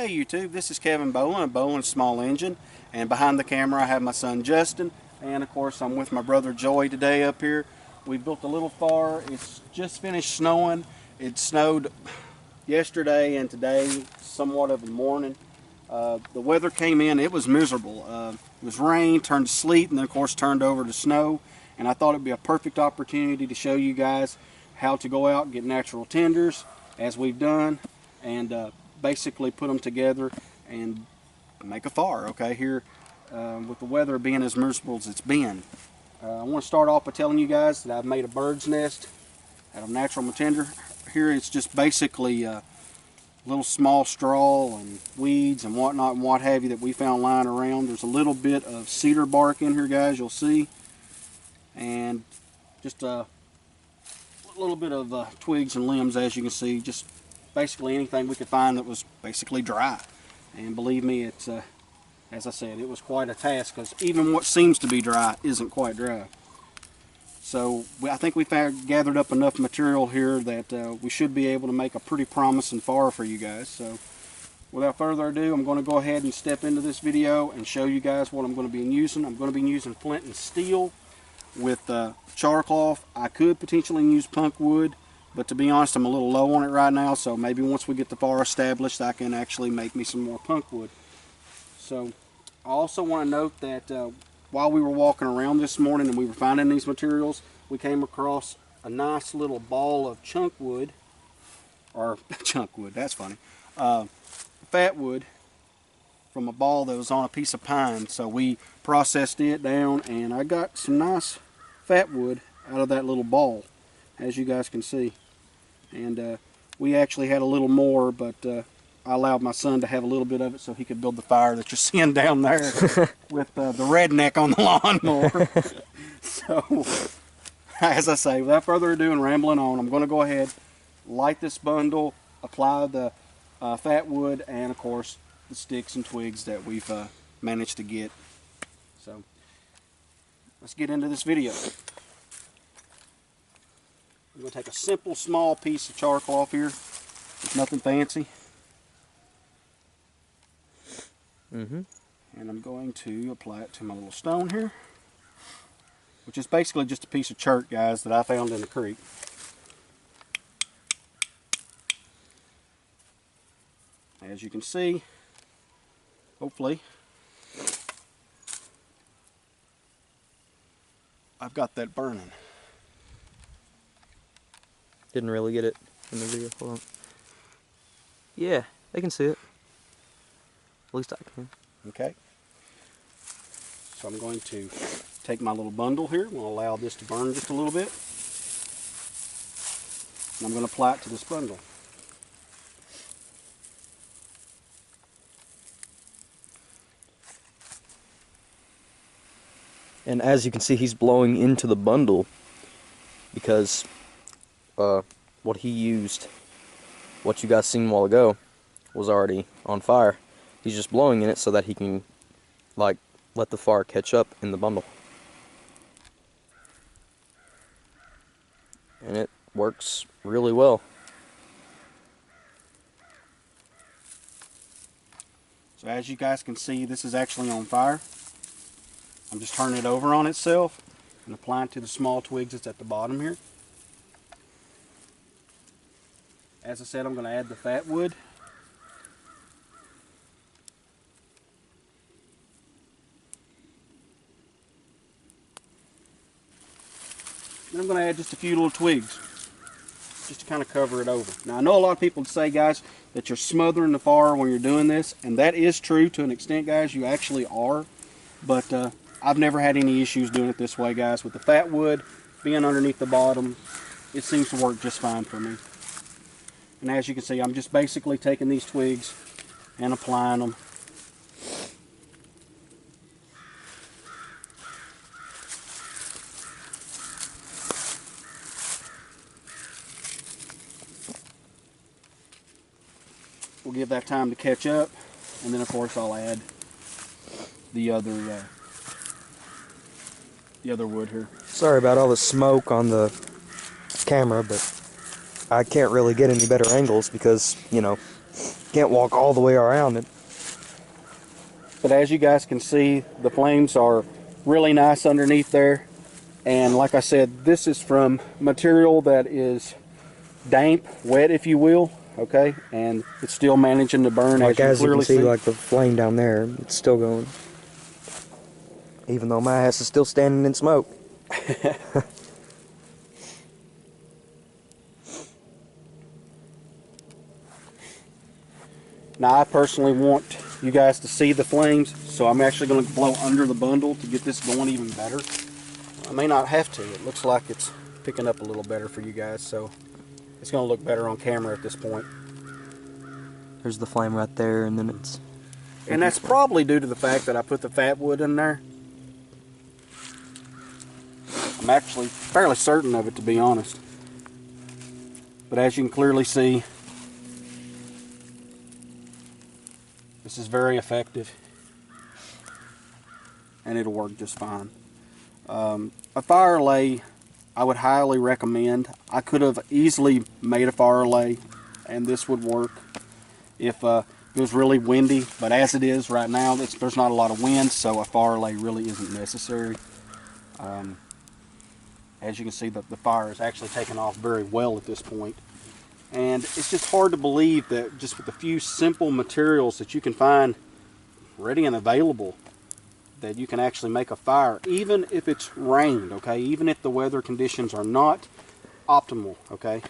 Hey YouTube, this is Kevin Boland of Boland Small Engine, and behind the camera I have my son Justin, and of course I'm with my brother Joey today up here. We built a little fire. It's just finished snowing. It snowed yesterday and today, somewhat of the morning. The weather came in, it was miserable. It was rain, turned to sleet, and then of course turned over to snow, and I thought it'd be a perfect opportunity to show you guys how to go out and get natural tinders, as we've done, and basically put them together and make a fire. Okay, here with the weather being as miserable as it's been, I want to start off by telling you guys that I've made a bird's nest out of natural tinder. Here it's just basically little small straw and weeds and whatnot and what have you that we found lying around. There's a little bit of cedar bark in here, guys, you'll see, and just a little bit of twigs and limbs, as you can see. Just basically anything we could find that was basically dry. And believe me, it's as I said, it was quite a task, because even what seems to be dry isn't quite dry. So I think we've gathered up enough material here that we should be able to make a pretty promising fire for you guys. So without further ado, I'm going to go ahead and step into this video and show you guys what I'm going to be using. I'm going to be using flint and steel with char cloth. I could potentially use punk wood, but to be honest, I'm a little low on it right now, so maybe once we get the fire established, I can actually make me some more punk wood. So I also want to note that while we were walking around this morning and we were finding these materials, we came across a nice little ball of chunk wood, or chunk wood, that's funny, fat wood, from a ball that was on a piece of pine. So we processed it down, and I got some nice fat wood out of that little ball, as you guys can see. And we actually had a little more, but I allowed my son to have a little bit of it so he could build the fire that you're seeing down there with the redneck on the lawnmower. So, as I say, without further ado and rambling on, I'm going to go ahead, light this bundle, apply the fat wood, and of course the sticks and twigs that we've managed to get. So, let's get into this video. I'm going to take a simple small piece of char cloth here. It's nothing fancy. And I'm going to apply it to my little stone here, which is basically just a piece of chert, guys, that I found in the creek. As you can see, hopefully, I've got that burning. Didn't really get it in the video. Hold on. Yeah, they can see it. At least I can. Okay. So I'm going to take my little bundle here. I'm going to allow this to burn just a little bit. And I'm going to apply it to this bundle. And as you can see, he's blowing into the bundle because what he used, what you guys seen a while ago, was already on fire. He's just blowing in it so that he can, like, let the fire catch up in the bundle. And it works really well. So as you guys can see, this is actually on fire. I'm just turning it over on itself and applying it to the small twigs that's at the bottom here. As I said, I'm going to add the fat wood. Then I'm going to add just a few little twigs, just to kind of cover it over. Now I know a lot of people say, guys, that you're smothering the fire when you're doing this, and that is true to an extent, guys. You actually are, but I've never had any issues doing it this way, guys. With the fat wood being underneath the bottom, it seems to work just fine for me. And as you can see, I'm just basically taking these twigs and applying them. We'll give that time to catch up, and then of course I'll add the other wood here. Sorry about all the smoke on the camera, but I can't really get any better angles because, you know, can't walk all the way around it. But as you guys can see, the flames are really nice underneath there. And like I said, this is from material that is damp, wet if you will, okay? And it's still managing to burn, like as you clearly can see. Like the flame down there, it's still going. Even though my ass is still standing in smoke. Now I personally want you guys to see the flames, so I'm actually going to blow under the bundle to get this going even better. I may not have to. It looks like it's picking up a little better for you guys, so it's going to look better on camera at this point. There's the flame right there, and then it's... And that's probably due to the fact that I put the fatwood in there. I'm actually fairly certain of it, to be honest. But as you can clearly see, this is very effective, and it'll work just fine. A fire lay, I would highly recommend. I could have easily made a fire lay, and this would work if it was really windy. But as it is right now, there's not a lot of wind, so a fire lay really isn't necessary. As you can see, the fire is actually taking off very well at this point. And it's just hard to believe that just with a few simple materials that you can find ready and available, that you can actually make a fire, even if it's rained, okay? Even if the weather conditions are not optimal, okay?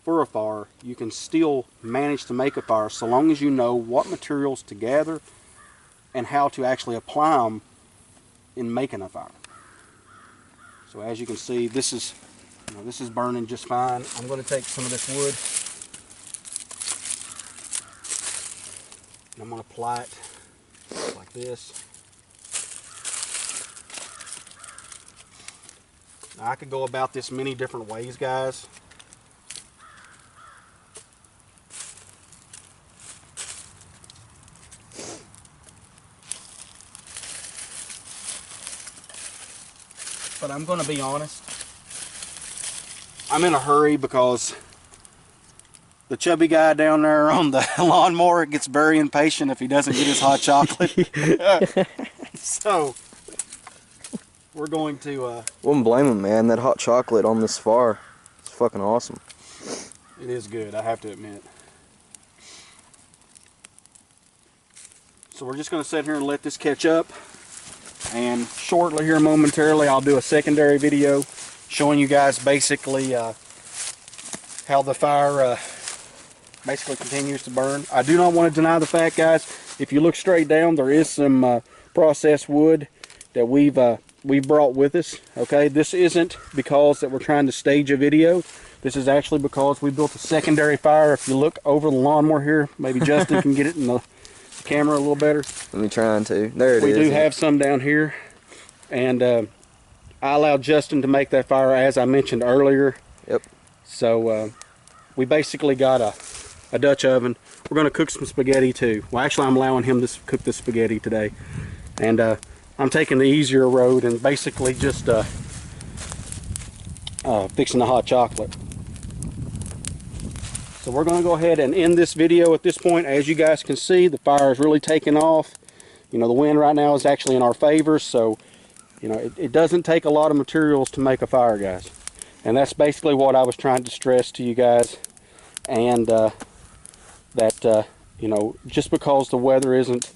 For a fire, you can still manage to make a fire so long as you know what materials to gather and how to actually apply them in making a fire. So as you can see, this is burning just fine. I'm going to take some of this wood and I'm going to apply it like this. Now, I could go about this many different ways, guys. But I'm going to be honest. I'm in a hurry because the chubby guy down there on the lawnmower gets very impatient if he doesn't get his hot chocolate. So we're going to... Wouldn't blame him, man. That hot chocolate on this fire, it's fucking awesome. It is good, I have to admit. So we're just going to sit here and let this catch up. And shortly here, momentarily, I'll do a secondary video showing you guys basically how the fire basically continues to burn. I do not want to deny the fact, guys, if you look straight down, there is some processed wood that we've brought with us. Okay, this isn't because that we're trying to stage a video. This is actually because we built a secondary fire. If you look over the lawnmower here, maybe Justin can get it in the camera a little better. Let me try to. There it is. We do have some down here, and I allowed Justin to make that fire as I mentioned earlier. Yep. So we basically got a Dutch oven. We're going to cook some spaghetti too. Well, actually, I'm allowing him to cook the spaghetti today, and I'm taking the easier road and basically just fixing the hot chocolate. So we're going to go ahead and end this video at this point. As you guys can see, the fire is really taking off. You know, the wind right now is actually in our favor, so you know it doesn't take a lot of materials to make a fire, guys. And that's basically what I was trying to stress to you guys. And that you know, just because the weather isn't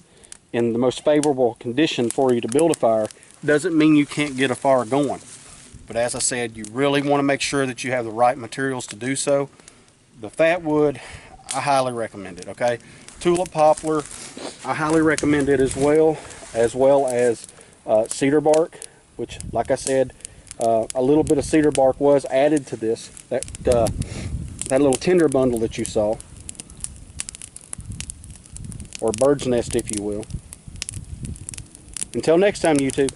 in the most favorable condition for you to build a fire doesn't mean you can't get a fire going. But as I said, you really want to make sure that you have the right materials to do so. The fatwood, I highly recommend it, okay? Tulip poplar, I highly recommend it as well as cedar bark, which, like I said, a little bit of cedar bark was added to this, that little tinder bundle that you saw, or bird's nest, if you will. Until next time, YouTube.